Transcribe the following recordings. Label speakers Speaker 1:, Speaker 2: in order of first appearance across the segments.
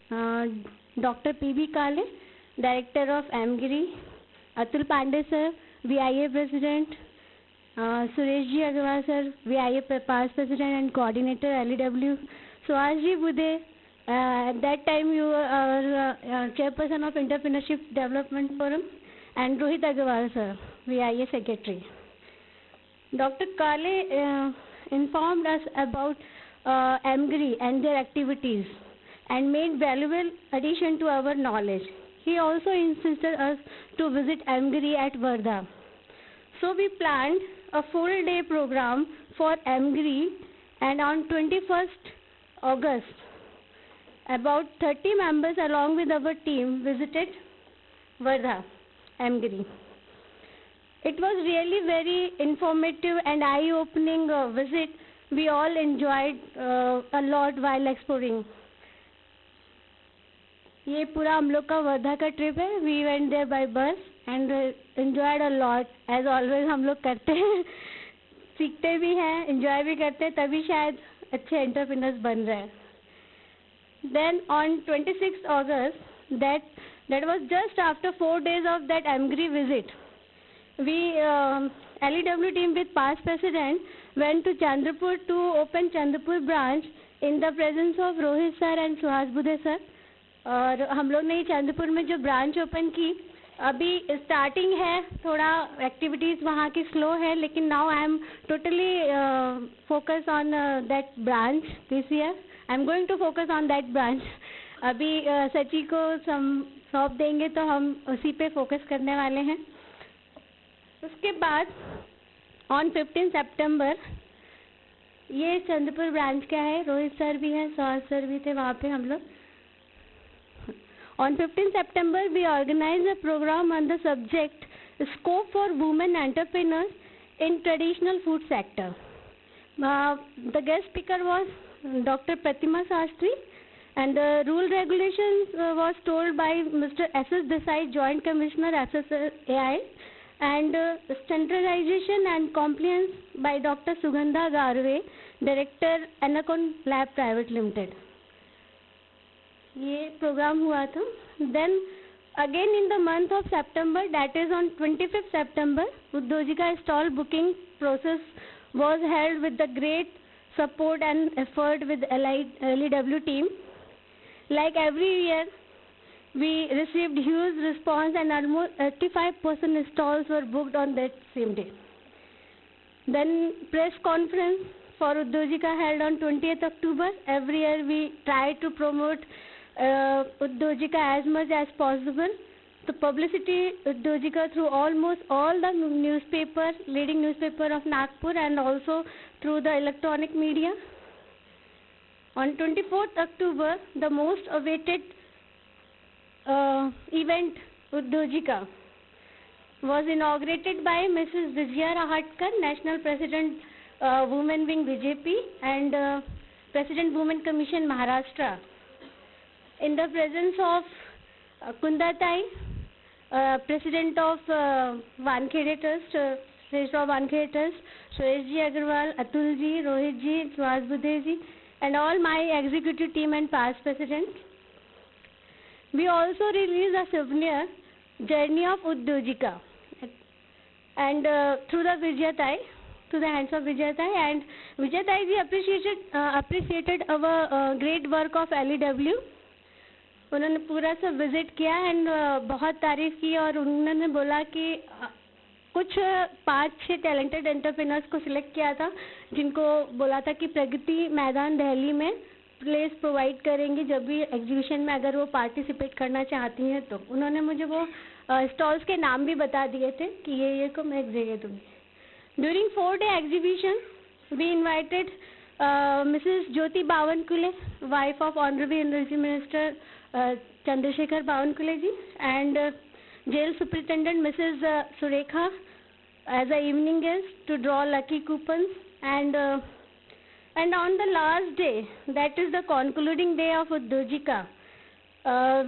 Speaker 1: Dr. P.B. Kale, Director of AMGRI, Atul Pandey sir, VIA President, Suresh Ji Agarwal sir, VIA Past President and Coordinator LEW, Suhas Ji Bude, at that time you were Chairperson of Entrepreneurship Development Forum, and Rohit Agarwal sir, VIA Secretary. Dr. Kale informed us about AMGRI and their activities and made valuable addition to our knowledge. He also insisted us to visit AMGRI at Wardha. So we planned a full-day program for AMGRI, and on 21st August, about 30 members along with our team visited Wardha, AMGRI. It was really very informative and eye-opening visit. We all enjoyed a lot while exploring. ये पूरा हम लोग का वर्धा का trip है. We went there by bus and enjoyed a lot. As always हम लोग करते हैं, सीखते भी हैं, enjoy भी करते हैं, तभी शायद अच्छे entrepreneurs बन रहे हैं. Then on 26th August, that was just after 4 days of that AMGRI visit. We LEW team with past president went to Chandrapur to open Chandrapur branch in the presence of Rohit sir and Suhas Bude sir. और हम लोग ने चंद्रपुर में जो branch open की, अभी starting है, थोड़ा एक्टिविटीज़ वहाँ की स्लो है, लेकिन now I am totally focus on that branch this year. I am going to focus on that branch. अभी सची को सौंप देंगे तो हम उसी पे फोकस करने वाले हैं. उसके बाद ऑन 15 सितंबर ये चंद्रपुर ब्रांच क्या है, रोहित सर भी हैं, सुहास सर भी थे वहाँ पे हम लोग. On 15 September, we organized a program on the subject Scope for Women Entrepreneurs in Traditional Food Sector. The guest speaker was Dr. Pratima Sastry, and the rule regulations was told by Mr. S.S. Desai, Joint Commissioner, SSAI, and standardization and compliance by Dr. Sugandha Garve, Director, Anacon Lab Private Limited. ये programme हुआ था. Then again in the month of September, that is on 25 September, Udyojika stall booking process was held with the great support and effort with LEW team. Like every year, we received huge response and almost 85% stalls were booked on that same day. Then press conference for Udyojika held on 20th October. Every year we try to promote Udyojika as much as possible. The publicity Udyojika through almost all the newspapers, leading newspaper of Nagpur, and also through the electronic media. On 24th October, the most awaited event Udyojika was inaugurated by Mrs. Vijaya Rahatkar, National President, Women Wing BJP, and President Women Commission Maharashtra, in the presence of Kundatai, President of Wankhede Trust, Shrestha Wankhede Trust, Suresh Ji Agarwal, Atul Ji, Rohit Ji, Suhas Bude Ji, and all my executive team and past presidents. We also released a souvenir, Journey of Udyojika, and through the Vijayatai, to the hands of Vijayatai, and Vijayatai ji appreciated our great work of LEW. उन्होंने पूरा सब visit किया and बहुत तारीफ की, और उन्होंने बोला कि कुछ 5-6 टैलेंटेड एंटरप्रेन्योर्स को सिलेक्ट किया था, जिनको बोला था कि प्रगति मैदान दिल्ली में प्लेस प्रोवाइड करेंगे जब भी एग्जीबिशन में अगर वो पार्टिसिपेट करना चाहती हैं तो. उन्होंने मुझे वो स्टॉल्स के नाम भी बता दिए थे कि ये को मैं एक जगह दूँगी. During 4-day exhibition we invited Mrs. Jyoti Bawankule, wife of Honorable Energy Minister Chandrasekhar Bawankule ji, and Jail Superintendent Mrs. Surekha as an evening guest to draw lucky coupons. And on the last day, that is the concluding day of Udyojika,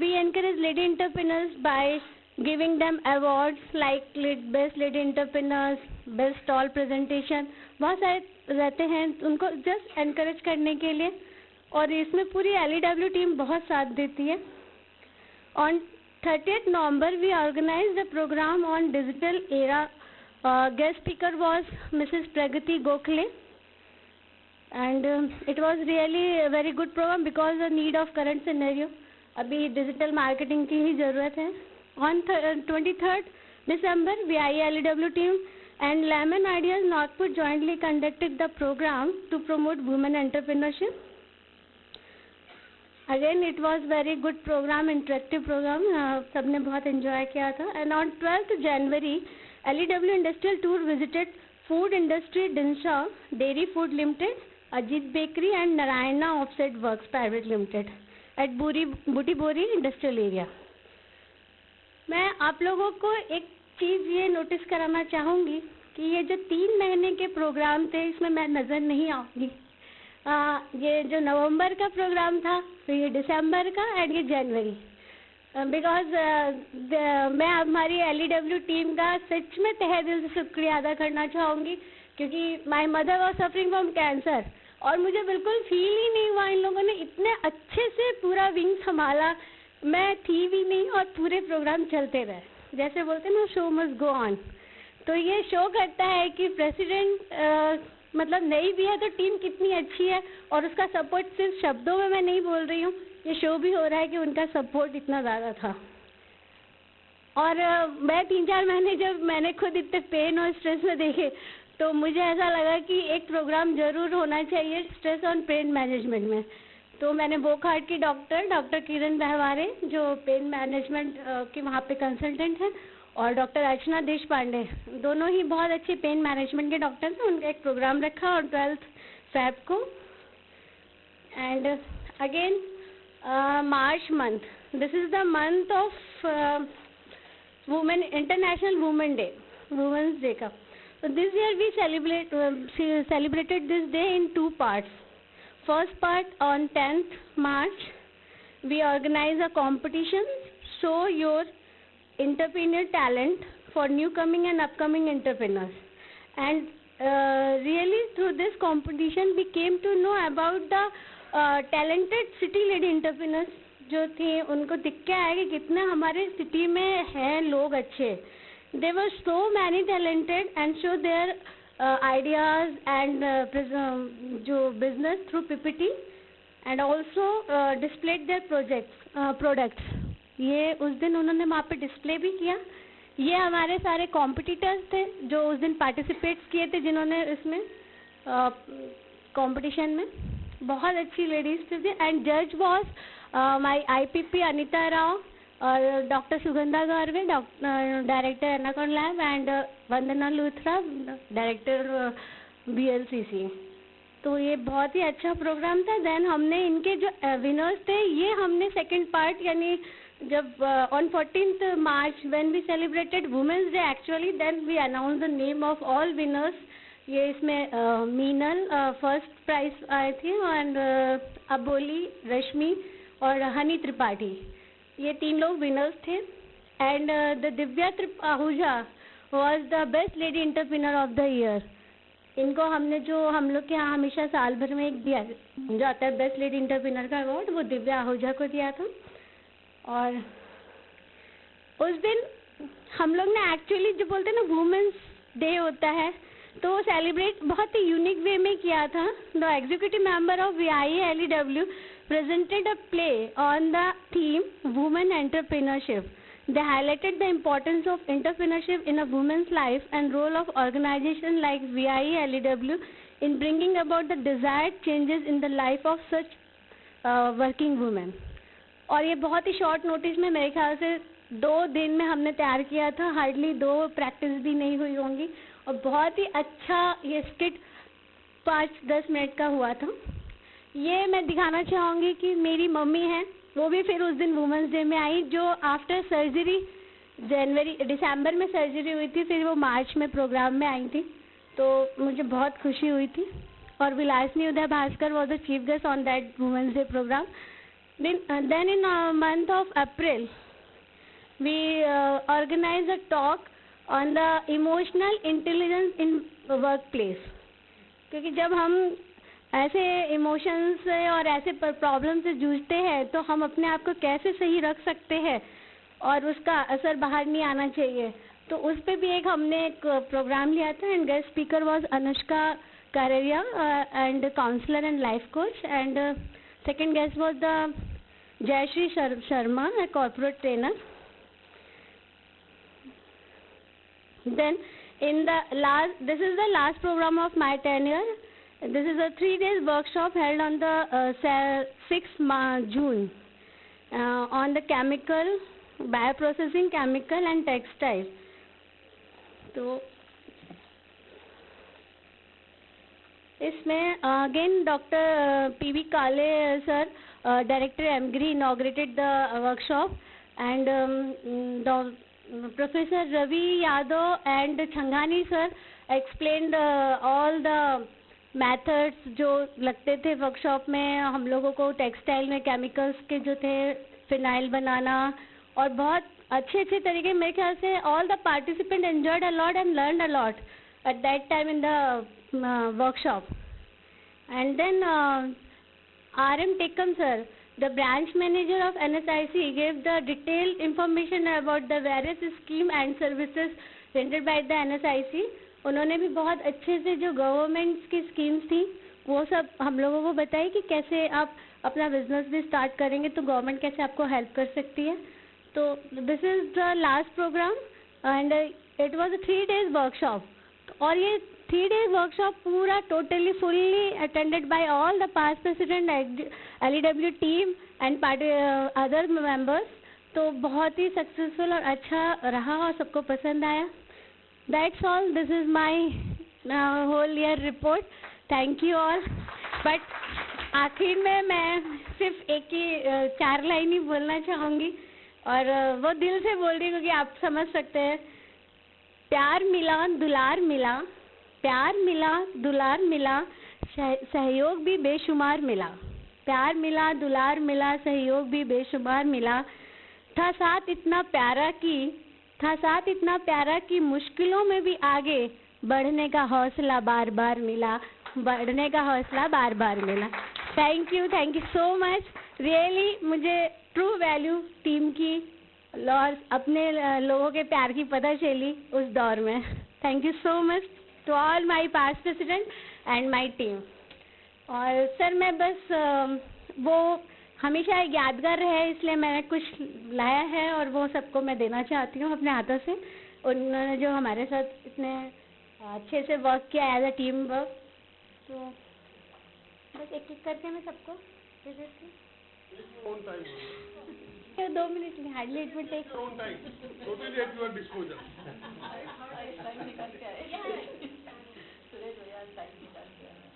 Speaker 1: we encourage lady entrepreneurs by giving them awards like Best Lady Entrepreneurs, Best Stall Presentation. बहुत सारे रहते हैं, उनको just encourage करने के लिए. और इसमें पूरी LEW टीम बहुत साथ देती है। On 30th November, we organized a program on digital era. Guest speaker was Mrs. Pragati Gokhale, and it was really a very good program because the need of current scenario. अभी digital marketing की ही ज़रूरत है। On 23rd December, VIE LEW team and Lemon Ideas Nagpur jointly conducted the program to promote women entrepreneurship. Again, it was very good program, interactive program. सबने बहुत enjoy किया था. And on 12th January, LEW Industrial Tour visited Food Industry Dinshaw, Dairy Food Limited, Ajit Bakery and Narayana Offset Works Private Limited at Booty Bori Industrial Area. मैं आप लोगों को एक चीज़ ये नोटिस कराना चाहूँगी कि ये जो 3 महीने के प्रोग्राम थे इसमें मैं नज़र नहीं आऊँगी। ये जो नवंबर का प्रोग्राम था, फिर ये दिसंबर का एंड ये जनवरी, बिकॉज मैं हमारी LEW टीम का सच में तहे दिल से शुक्रिया अदा करना चाहूँगी, क्योंकि my mother was suffering from cancer और मुझे बिल्कुल फील ही नहीं हुआ इन लोगों ने इतने अच्छे से पूरा विंग संभाला। मैं थी भी नहीं और पूरे प्रोग्राम चलते रहे, जैसे बोलते हैं ना, शो मस्ट गो ऑन। तो ये शो करता है कि प्रेसिडेंट मतलब नहीं भी है तो टीम कितनी अच्छी है, और उसका सपोर्ट सिर्फ शब्दों में मैं नहीं बोल रही हूँ, ये शो भी हो रहा है कि उनका सपोर्ट इतना ज़्यादा था। और मैं 3-4 महीने जब मैंने खुद इतने पेन और स्ट्रेस में देखे तो मुझे ऐसा लगा कि एक प्रोग्राम ज़रूर होना चाहिए स्ट्रेस और पेन मैनेजमेंट में। तो मैंने वोकहार्ट की डॉक्टर किरण बहवारे, जो पेन मैनेजमेंट के वहाँ पे कंसल्टेंट हैं, और डॉक्टर अर्चना देशपांडे, दोनों ही बहुत अच्छे पेन मैनेजमेंट के डॉक्टर थे, उनका एक प्रोग्राम रखा और 12th Feb को। And again March month, this is the month of women, international women day, women's day का। So this year we celebrated this day in 2 parts. First part, on 10th March, we organize a competition, show your entrepreneur talent for newcoming and upcoming entrepreneurs. And really through this competition we came to know about the talented city lady entrepreneurs जो थे, उनको दिख के आया कि कितने हमारे city में हैं लोग अच्छे। They were so many talented and show their ideas and जो business through PPT and also displayed their products. ये उस दिन उन्होंने वहाँ पे डिस्प्ले भी किया। ये हमारे सारे कॉम्पिटिटर्स थे जो उस दिन पार्टिसिपेट किए थे, जिन्होंने इसमें कंपटीशन में बहुत अच्छी लेडीज थी। एंड जज was my IPP Anita Rao और doctor Sugandha Garve, director Anacon lab, and Vandana Luthra, director BLCC। तो ये बहुत ही अच्छा प्रोग्राम था। देन हमने इनके जो विनर्स थे, ये हमने सेकंड पार्ट, यानी जब on 14th March when we celebrated Women's Day actually, then we announced the name of all winners. ये इसमें मीनल फर्स्ट प्राइज आए थे, और अबोली, रश्मि और हनी त्रिपाठी, ये 3 लोग विनर्स थे। And the Divya Ahuja was the best lady entrepreneur of the year. इनको हमने, जो हम लोग के यहाँ हमेशा साल भर में एक दिया जाता है बेस्ट लेडी एंटरप्रेन्योर का अवार्ड, वो दिव्या आहूजा को दिया था। और उस दिन हम लोग ने एक्चुअली, जो बोलते हैं ना वुमेन्स डे होता है, तो सेलिब्रेट बहुत ही यूनिक वे में किया था। The executive member of VIE LEW presented a play on the theme women entrepreneurship. They highlighted the importance of entrepreneurship in a woman's life and role of organization like VIE LEW in bringing about the desired changes in the life of such working women. और ये बहुत ही short notice में, मेरे ख्याल से 2 दिन में हमने तैयार किया था, हार्डली 2 प्रैक्टिस भी नहीं हुई होंगी, और बहुत ही अच्छा ये स्किट 5-10 मिनट का हुआ था। ये मैं दिखाना चाहूँगी कि मेरी मम्मी है, वो भी फिर उस दिन वुमेंस डे में आई, जो आफ्टर सर्जरी, दिसंबर में सर्जरी हुई थी, फिर वो मार्च में प्रोग्राम में आई थी, तो मुझे बहुत खुशी हुई थी। और Vilasini Uday Bhaskar was the chief guest on that women's day programme. Then in month of April, we organized a talk on the emotional intelligence in workplace. क्योंकि जब हम ऐसे इमोशंस से और ऐसे प्रॉब्लम से जूझते हैं तो हम अपने आप को कैसे सही रख सकते हैं और उसका असर बाहर नहीं आना चाहिए। तो उस पे भी एक हमने एक प्रोग्राम लिया था and guest speaker was Anushka Kareria and counsellor and life coach and second guest was the Jayshree Sharma, a corporate trainer. Then this is the last program of my tenure. This is a 3 days workshop held on the 6th June on the chemical, bioprocessing, chemical and textile. तो इसमें again Dr. P.V. Kale sir, Director MGRI, inaugurated the workshop, and Professor Ravi Yadav and Chhangani sir explained all the methods जो लगते थे workshop में हम लोगों को textile में केमिकल्स के जो थे फिनाइल बनाना और बहुत अच्छे अच्छे तरीके। मेरे ख्याल से all the participants enjoyed a lot and learned a lot at that time in the workshop. And then R.M. Tekam sir, the branch manager of NSIC, gave the detailed information about the various scheme and services rendered by the NSIC. उन्होंने भी बहुत अच्छे से जो governments की schemes थी वो सब हम लोगों को बताई कि कैसे आप अपना बिजनेस भी स्टार्ट करेंगे तो गवर्नमेंट कैसे आपको हेल्प कर सकती है। तो this is the last programme and it was a 3 days workshop और ये 3 days वर्कशॉप पूरा totally fully attended by all the past president LEW team and other members. तो बहुत ही सक्सेसफुल और अच्छा रहा और सबको पसंद आया। That's all. This is my whole year report. Thank you all. But आखिर में मैं सिर्फ एक ही 4 लाइन ही बोलना चाहूँगी और वो दिल से बोल रही हूँ क्योंकि आप समझ सकते हैं। प्यार मिला दुलार मिला, प्यार मिला दुलार मिला, सहयोग भी बेशुमार मिला। प्यार मिला दुलार मिला, सहयोग भी बेशुमार मिला। था साथ इतना प्यारा कि मुश्किलों में भी आगे बढ़ने का हौसला बार बार मिला, बढ़ने का हौसला बार बार मिला। Thank you so much. Really मुझे ट्रू वैल्यू टीम की और अपने लोगों के प्यार की पता चली उस दौर में। Thank you so much to all my past president and my team. और सर मैं बस वो हमेशा यादगार रहे इसलिए मैंने कुछ लाया है और वो सबको मैं देना चाहती हूँ अपने हाथों से। उन्होंने जो हमारे साथ इतने अच्छे से वर्क किया एज अ टीम वर्क। तो बस एक एक करके मैं सबको दे देती हूँ। 2 मिनट में hardly it will take
Speaker 2: totally at your disposal.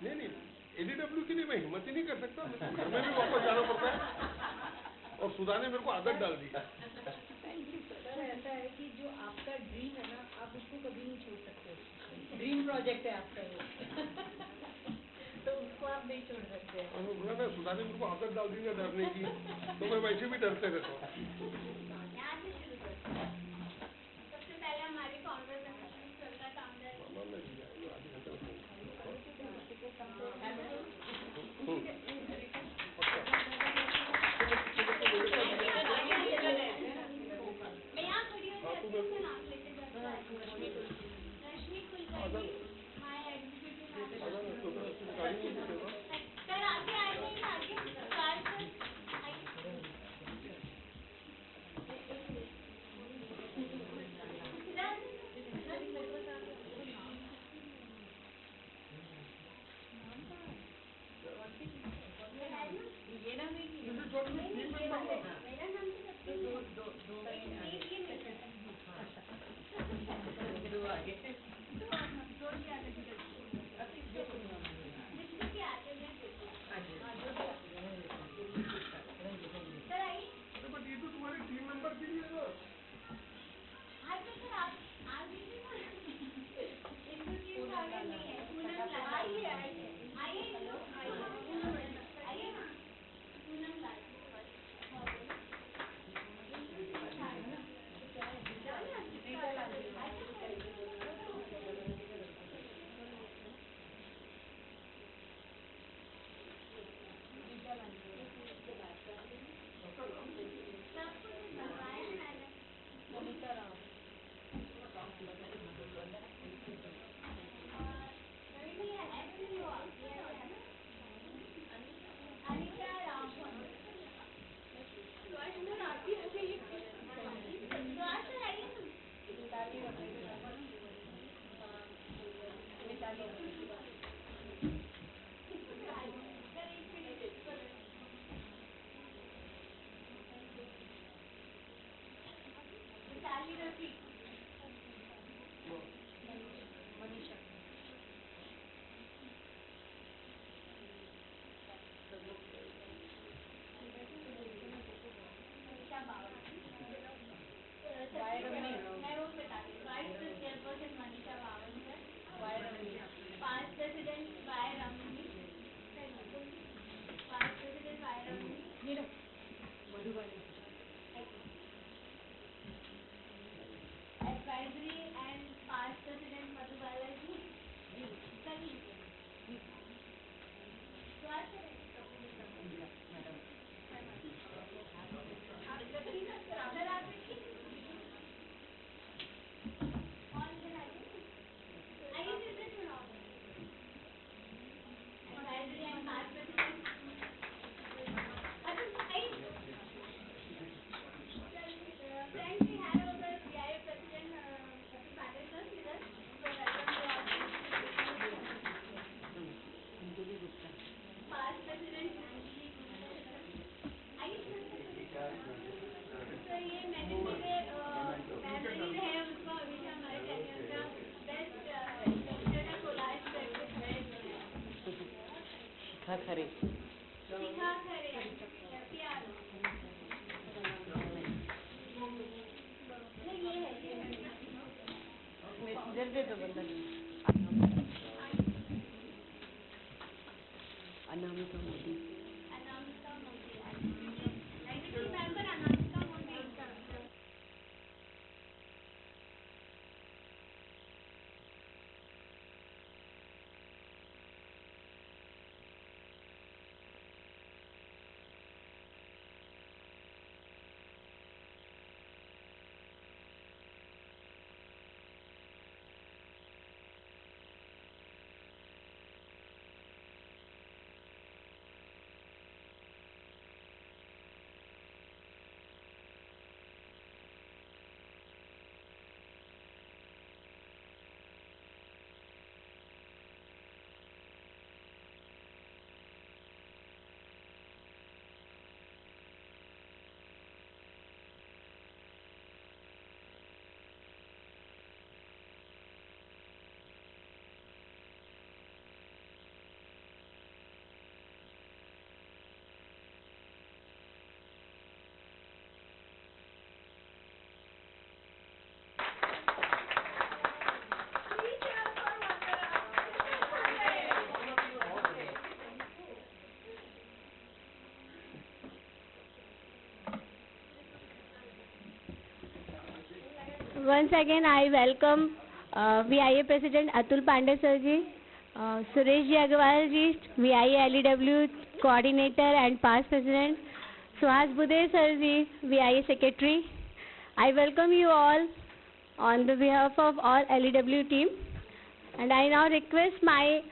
Speaker 2: नहीं LEW के लिए मैं हिम्मत ही नहीं कर सकता, घर में भी वापस जाना पड़ता है और सुधा ने मेरे को आदत डाल दी।
Speaker 3: सर ऐसा है कि जो आपका ड्रीम है ना आप उसको कभी नहीं छोड़ सकते। ड्रीम प्रोजेक्ट है आपका वो तो उसको आप नहीं छोड़ सकते।
Speaker 2: सुधा ने मेरे को आदत डाल दी ना डरने की, तो मैं वैसे भी डरते रहता हूँ।
Speaker 1: सबसे पहले हमारी कॉन्वर्सेशन चल रहा था
Speaker 4: खरे मैसेंजर दे दो बंदा Anamika Modi
Speaker 1: Once again, I welcome VIA President Atul Pandey sir ji, Suresh ji Agarwal ji, VIA LEW Coordinator and past President, Suhas Budhe sir ji, VIA Secretary. I welcome you all on the behalf of all LEW team, and I now request my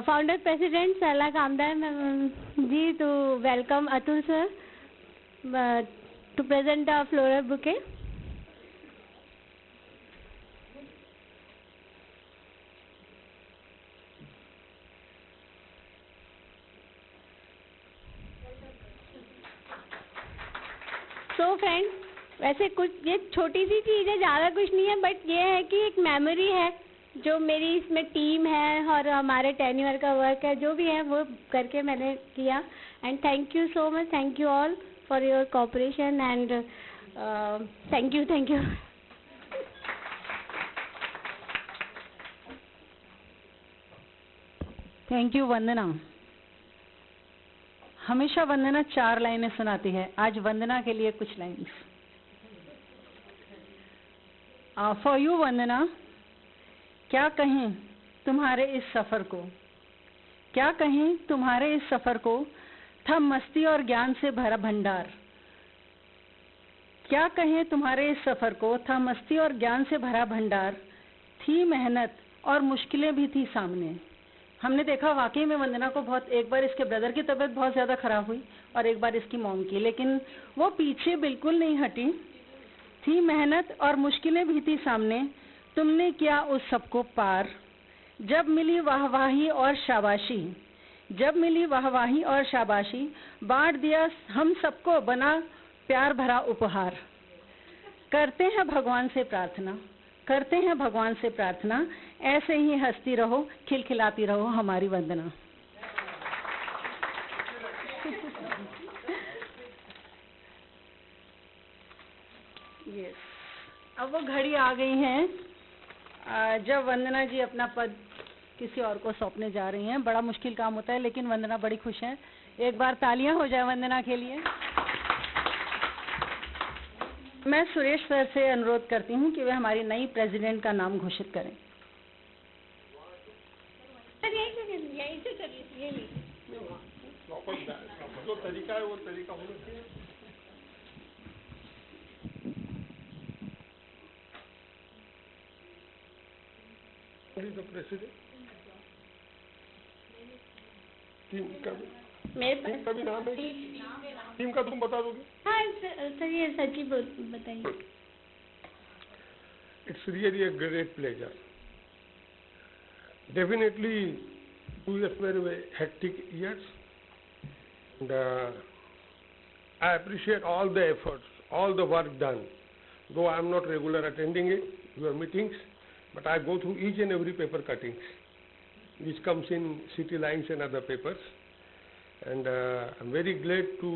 Speaker 1: Founder President Sarla Kamdar ji to welcome Atul sir to present the floral bouquet. तो friends, वैसे कुछ ये छोटी सी चीज़ है, ज़्यादा कुछ नहीं है, बट ये है कि एक मेमोरी है जो मेरी इसमें टीम है और हमारे टेन्योर का वर्क है, जो भी है वो करके मैंने किया. And thank you so much, thank you all for your cooperation and thank you.
Speaker 4: Thank you Vandana. हमेशा वंदना 4 लाइनें सुनाती है, आज वंदना के लिए कुछ लाइन्स. फॉर यू वंदना, क्या कहें तुम्हारे इस सफ़र को, क्या कहें तुम्हारे इस सफ़र को, था मस्ती और ज्ञान से भरा भंडार. क्या कहें तुम्हारे इस सफ़र को, था मस्ती और ज्ञान से भरा भंडार. थी मेहनत और मुश्किलें भी थी सामने. हमने देखा वाकई में वंदना को बहुत, एक बार इसके ब्रदर की तबीयत बहुत ज़्यादा ख़राब हुई और एक बार इसकी मॉम की, लेकिन वो पीछे बिल्कुल नहीं हटी. थी मेहनत और मुश्किलें भी थी सामने, तुमने किया उस सबको पार. जब मिली वाहवाही और शाबाशी, जब मिली वाहवाही और शाबाशी, बांट दिया हम सबको बना प्यार भरा उपहार। करते हैं भगवान से प्रार्थना, करते हैं भगवान से प्रार्थना, ऐसे ही हंसती रहो, खिलखिलाती रहो हमारी वंदना। यस, अब वो घड़ी आ गई है जब वंदना जी अपना पद किसी और को सौंपने जा रही हैं। बड़ा मुश्किल काम होता है, लेकिन वंदना बड़ी खुश है। एक बार तालियां हो जाए वंदना के लिए। मैं सुरेश सर से अनुरोध करती हूं कि वे हमारी नई प्रेसिडेंट का नाम घोषित करें।
Speaker 3: यहीं से चलिए, ये लीजिए।
Speaker 2: जो तरीका है वो तरीका होना चाहिए। The president टीम का भी नाम है, टीम का तुम बता दोगे?
Speaker 1: हाँ सर, ये सच्ची बताइए।
Speaker 2: It's really a great pleasure. Definitely 2 years were very hectic years, and I appreciate all the efforts, all the work done. Though I am not regular attending it, your meetings, but I go through each and every paper cuttings which comes in City Lines and other papers, and I'm very glad to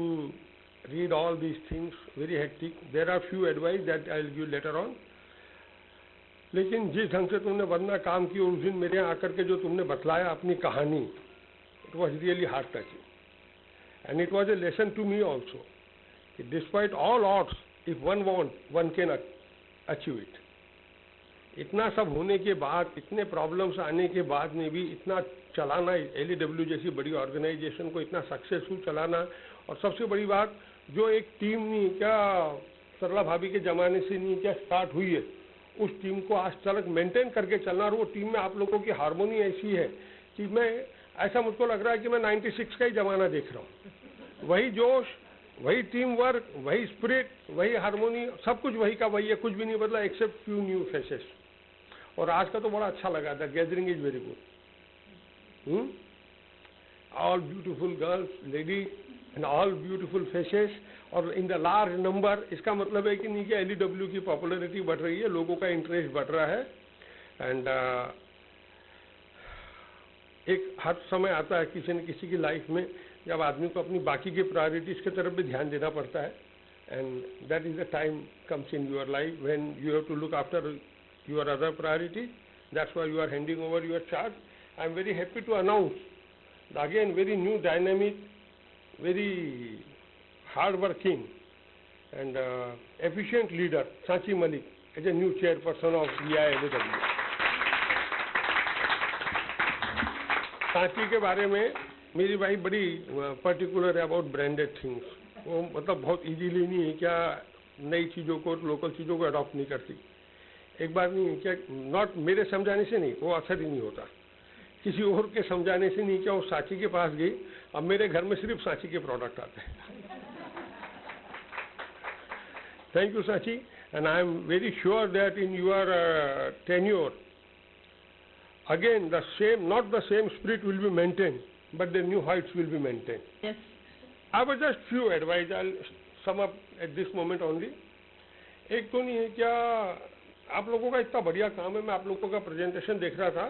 Speaker 2: read all these things, very hectic. There are few advice that I'll give later on. लेकिन जिस ढंग से तुमने वंदना काम की उस दिन मेरे यहाँ आकर के जो तुमने बतलाया अपनी कहानी, it was really heart touching, and it was a lesson to me also. Despite all odds, if one want, one can achieve it. इतना सब होने के बाद, इतने प्रॉब्लम्स आने के बाद में भी इतना चलाना, LEW जैसी बड़ी ऑर्गेनाइजेशन को इतना सक्सेसफुल चलाना, और सबसे बड़ी बात जो एक टीम नहीं क्या सरला भाभी के ज़माने से नहीं क्या स्टार्ट हुई है, उस टीम को आज तक मेंटेन करके चलना, और वो टीम में आप लोगों की हार्मोनी ऐसी है कि मैं ऐसा मुझको लग रहा है कि मैं 96 का ही ज़माना देख रहा हूँ। वही जोश, वही टीम वर्क, वही स्पिरिट, वही हार्मोनी, सब कुछ वही का वही है, कुछ भी नहीं बदला एक्सेप्ट फ्यू न्यू फेसेस। और आज का तो बड़ा अच्छा लगा था, gathering is very good, all beautiful girls, lady and all beautiful faces, और इन द लार्ज नंबर। इसका मतलब है कि नहीं कि LEW की पॉपुलैरिटी बढ़ रही है, लोगों का इंटरेस्ट बढ़ रहा है, एंड एक हर समय आता है किसी न किसी की लाइफ में जब आदमी को अपनी बाकी के प्रायोरिटीज की तरफ भी ध्यान देना पड़ता है, and that is the time comes in your life when you have to look after your other priorities. That's why you are handing over your charge. I am very happy to announce again very new dynamic, very hard working and efficient leader Sanchi Malik as a new chairperson of VILAW. Sanchi के बारे में मेरी भाई बड़ी particular है about branded things. वो मतलब बहुत इजीली नहीं है क्या नई चीज़ों को, लोकल चीज़ों को अडॉप्ट नहीं करती। एक बार नहीं क्या, नॉट मेरे समझाने से नहीं, वो असर ही नहीं होता, किसी और के समझाने से नहीं क्या, वो सांची के पास गई, अब मेरे घर में सिर्फ सांची के प्रोडक्ट आते हैं। Thank you Sanchi, and I am very sure that in your tenure again the same, not the same spirit will be maintained, but the new heights will be maintained.
Speaker 4: Yes.
Speaker 2: I have just few advice. I'll sum up at this moment only. एक तो नहीं है क्या, आप लोगों का इतना बढ़िया काम है, मैं आप लोगों का प्रेजेंटेशन देख रहा था,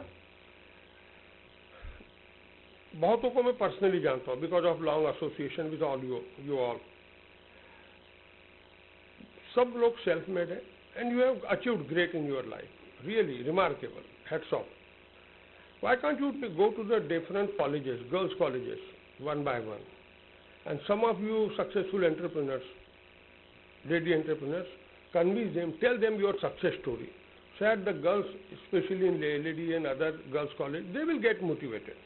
Speaker 2: बहुतों को मैं पर्सनली जानता हूँ because of long association with all you all. सब लोग सेल्फ मेड है and you have achieved great in your life, really remarkable, hats off. Why can't you go to the different colleges, girls' colleges, one by one? And some of you successful entrepreneurs, lady entrepreneurs, convince them, tell them your success story. So that the girls, especially in lady and other girls' college, they will get motivated.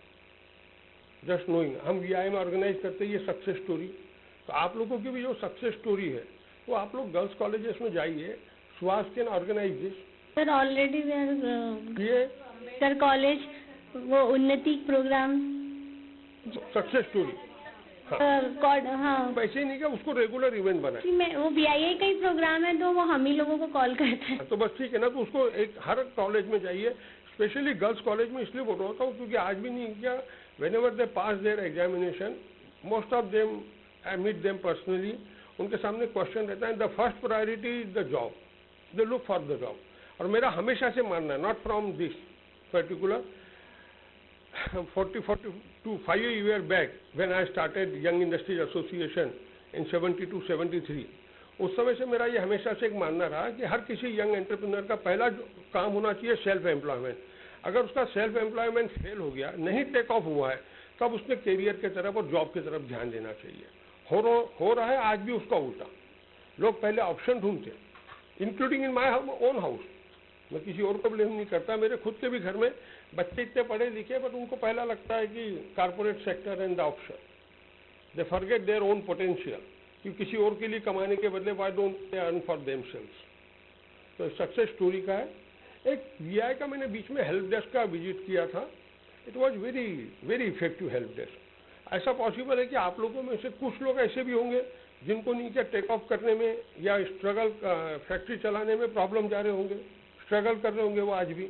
Speaker 2: Just knowing, हम VI में organize करते हैं ये success story, तो आप लोगों की भी जो success story है, वो आप लोग girls' colleges में जाइए, स्वास्थ्य can organize this.
Speaker 1: Sir, already we are
Speaker 2: ये
Speaker 1: sir college वो उन्नति प्रोग्राम
Speaker 2: सक्सेस स्टोरी,
Speaker 1: हाँ
Speaker 2: पैसे नहीं क्या, उसको रेगुलर इवेंट बनाए।
Speaker 1: मैं वो VIA का ही प्रोग्राम है तो वो हम ही लोगों को कॉल करते हैं।
Speaker 2: तो बस ठीक है ना, तो उसको एक हर कॉलेज में जाइए, स्पेशली गर्ल्स कॉलेज में इसलिए बोल रहा हूँ क्योंकि आज भी नहीं किया, whenever they pass their examination, most of them, I meet them personally, उनके सामने क्वेश्चन रहता है, the first priority is the job, they look for the job. और मेरा हमेशा से मानना है, not from this particular, 5 years back when I started Young Industries Association in 72-73, उस समय से मेरा ये हमेशा से एक मानना रहा कि हर किसी यंग एंटरप्रेन्योर का पहला काम होना चाहिए सेल्फ एम्प्लॉयमेंट. अगर उसका सेल्फ एम्प्लॉयमेंट फेल हो गया, नहीं टेक ऑफ हुआ है, तब उसने करियर की तरफ और जॉब की तरफ ध्यान देना चाहिए. हो रहा है आज भी उसका उल्टा. लोग पहले ऑप्शन ढूंढते, including in my own house. मैं किसी और को ब्लेम नहीं करता, मेरे खुद के भी घर में बच्चे इतने पढ़े लिखे, बट उनको पहला लगता है कि corporate sector and the option. They forget their own potential, कि किसी और के लिए कमाने के बदले why don't they earn for themselves. तो सक्सेस स्टोरी का है. एक वीआई का मैंने बीच में हेल्प डेस्क का विजिट किया था. It was very very effective help desk. ऐसा पॉसिबल है कि आप लोगों में से कुछ लोग ऐसे भी होंगे जिनको नीचे टेक ऑफ करने में या स्ट्रगल फैक्ट्री चलाने में प्रॉब्लम जा रहे होंगे, स्ट्रगल कर रहे होंगे वो आज भी.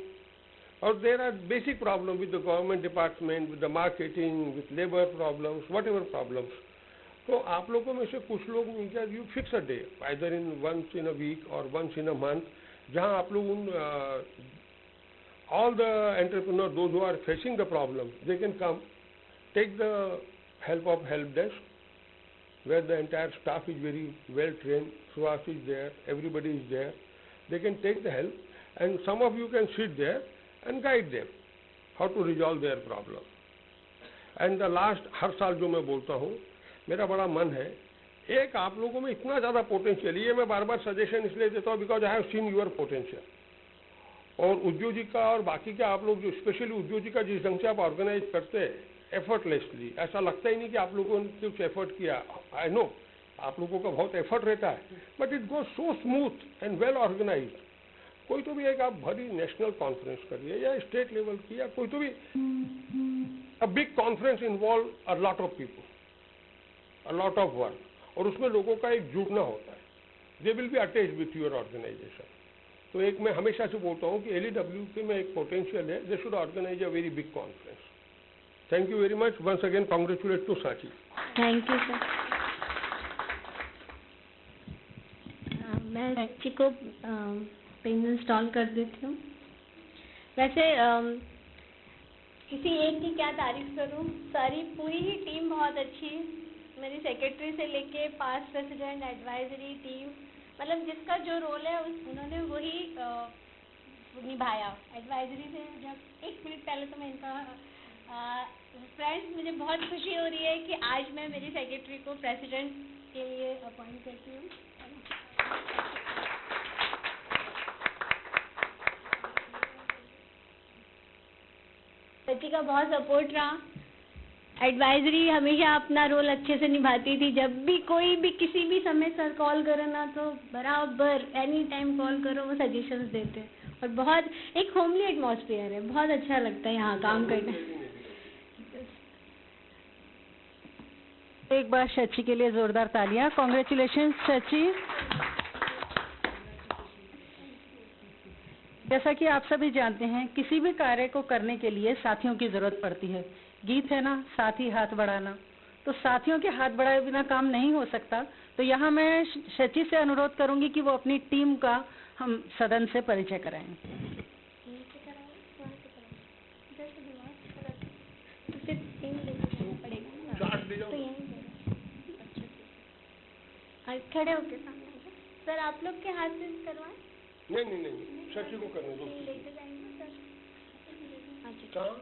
Speaker 2: और there are basic problem with the government department, with the marketing, with labour problems, whatever problems. तो आप लोगों में से कुछ लोग नीचे you fix a day, either in once in a week और वंस इन अ मंथ, जहाँ आप लोग उन all the entrepreneurs, those who are facing the problem, they can come, take the help of help desk, where the entire staff is very well trained. Suhas is there, everybody is there. They can take the help, and some of you can sit there and guide them how to resolve their problem. And the last, हर साल जो मैं बोलता हूँ, मेरा बड़ा मन है, एक आप लोगों में इतना ज़्यादा पोटेंशियल, ये मैं बार बार सजेशन इसलिए देता हूँ because I have seen your potential. और उद्योजिका और बाकी के आप लोग जो स्पेशली उद्योजिका जिस ढंग से आप ऑर्गेनाइज करते हैं एफर्टलेसली, ऐसा लगता ही नहीं कि आप लोगों ने कुछ एफर्ट किया. आई नो आप लोगों का बहुत एफर्ट रहता है, but it goes so smooth and well organise. कोई तो भी एक आप भरी नेशनल कॉन्फ्रेंस करिए या स्टेट लेवल की, या कोई तो भी a big conference involve a lot of people, a lot of work, और उसमें लोगों का एक जुड़ना होता है. They will be attached with your organisation. तो एक मैं हमेशा से बोलता हूँ कि LEW में एक पोटेंशियल है, they should organise a very big conference. Thank you very much. Once again congratulate to Sanchi.
Speaker 1: Thank you sir. मैं सांची को पेन इंस्टॉल कर देती हूँ. वैसे किसी एक की क्या तारीफ करूँ, सारी पूरी ही टीम बहुत अच्छी है. मेरी सेक्रेटरी से लेके पास्ट प्रेसिडेंट, एडवाइजरी टीम, मतलब जिसका जो रोल है उन्होंने वही निभाया. एडवाइजरी से जब 1 मिनट पहले तो मैं इनका फ्रेंड्स, मुझे बहुत खुशी हो रही है कि आज मैं मेरी सेक्रेटरी को प्रेसिडेंट के लिए अपॉइंट करती हूँ. बच्ची का बहुत सपोर्ट रहा. एडवाइजरी हमेशा अपना रोल अच्छे से निभाती थी. जब भी कोई भी किसी भी समय सर कॉल करो ना, तो बराबर एनी टाइम कॉल करो, वो सजेशंस देते हैं. और बहुत एक होमली एटमॉस्फेयर है, बहुत अच्छा लगता है यहाँ काम करना.
Speaker 4: एक बार शची के लिए जोरदार तालियां. कॉन्ग्रेचुलेशन शची. जैसा कि आप सभी जानते हैं, किसी भी कार्य को करने के लिए साथियों की जरूरत पड़ती है. गीत है ना, साथी हाथ बढ़ाना. तो साथियों के हाथ बढ़ाए बिना काम नहीं हो सकता. तो यहाँ मैं शची से अनुरोध करूंगी कि वो अपनी टीम का हम सदन से परिचय कराएं.
Speaker 1: खड़े होके सामने सर, आप लोग के हाथ से करवाएं.
Speaker 2: नहीं, शची को करने दो.
Speaker 1: लेके जाएंगे सर.
Speaker 2: कहाँ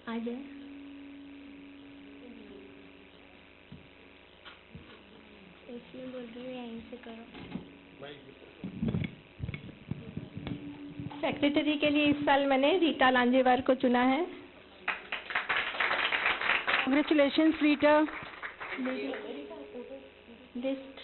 Speaker 1: आ जाए. इसमें बोल रही हूँ यहीं से करो.
Speaker 3: सेक्रेटरी के लिए इस साल मैंने रीटा लांजेवार को चुना है.
Speaker 4: कॉन्ग्रेचुलेशन रीटा.
Speaker 1: लिस्ट